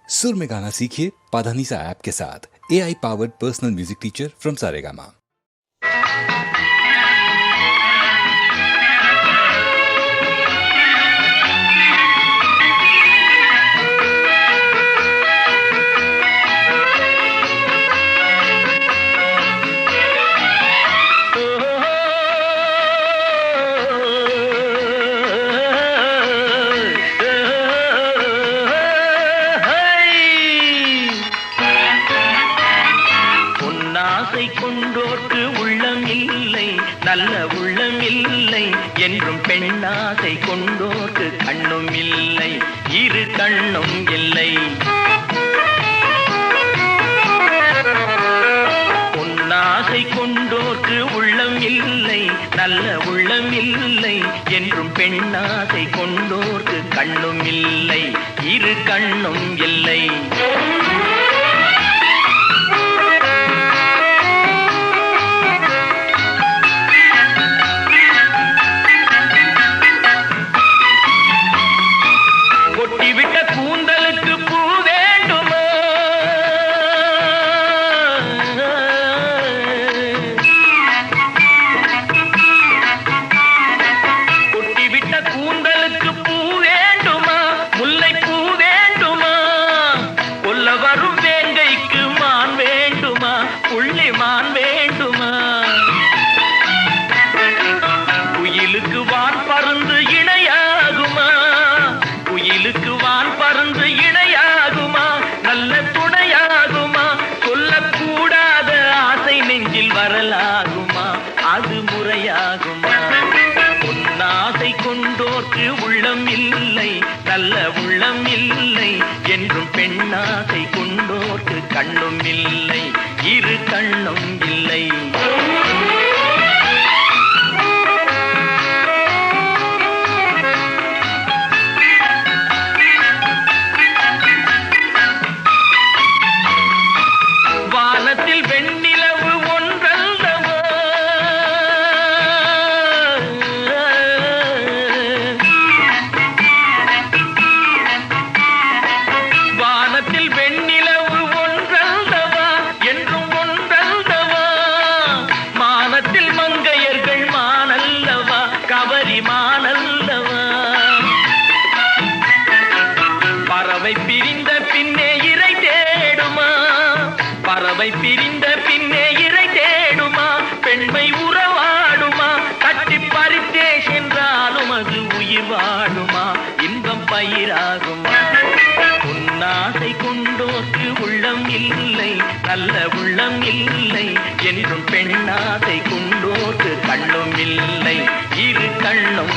सुर में गाना सीखिए पाधानीसा ऐप के साथ। AI powered personal music teacher from Saregama. கொண்டோர்க்கு உள்ளம் இல்லை, நல்ல உள்ளம் இல்லை என்றும் பெண்ணாசை கொண்டோர்க்கு கண்ணும் இல்லை, இரு கண்ணும் இல்லை. பொன்னாசை கொண்டோர்க்கு உள்ளம் இல்லை, நல்ல உள்ளம் இல்லை என்றும் பெண்ணாசை கொண்டோர்க்கு கண்ணும் இல்லை, இரு கண்ணும் இல்லை. கொட்டிவிட்ட கூந்தலுக்கு பூ வேண்டுமா, கொட்டிவிட்ட கூந்தலுக்கு பூ வேண்டுமா, முல்லை பூ வேண்டுமா, கொல்ல வரும் வேங்கைக்கு மான் வேண்டுமா, புள்ளி மான் வேண்டுமா, குயிலுக்கு வான் பருந்து இணையாகுமா, குயிலுக்கு வான் பருந்து இணையாகுமா, நல்ல துணையாகுமா, சொல்லக்கூடாத ஆசை நெஞ்சில் வரலாகுமா, அது முறையாகுமா. பொன்னாசை கொண்டோர்க்கு உள்ளம் இல்லை, நல்ல உள்ளம் இல்லை என்றும் பெண்ணாசை கொண்டோர்க்கு கண்ணும் இல்லை, இரு கண்ணும் இல்லை. வானத்தில் வெண்ணிலவு ஒன்றல்லவோ, வானத்தில் வெண்ணிலவு ஒன்றல்லவா என்றும் ஒன்றல்லவா, மானத்தில் மங்கையர்கள் மானல்லவா, கவரி மானல்லவா. பறவை பிரிந்த பின்னே இறை தேடுமா, பறவை பிரிந்த பின்னே இறை தேடுமா, பெண்மை உறவாடுமா, கட்டி பறித்தே சென்றாலும் அது உயிர் வாடுமா, இன்பம் பயிராகுமா. பொன்னாசை கொண்டோர்க்கு உள்ளம் இல்லை, நல்ல உள்ளம் இல்லை என்றும் பெண்ணாசை கொண்டோர்க்கு கண்ணும் இல்லை, இரு கண்ணும்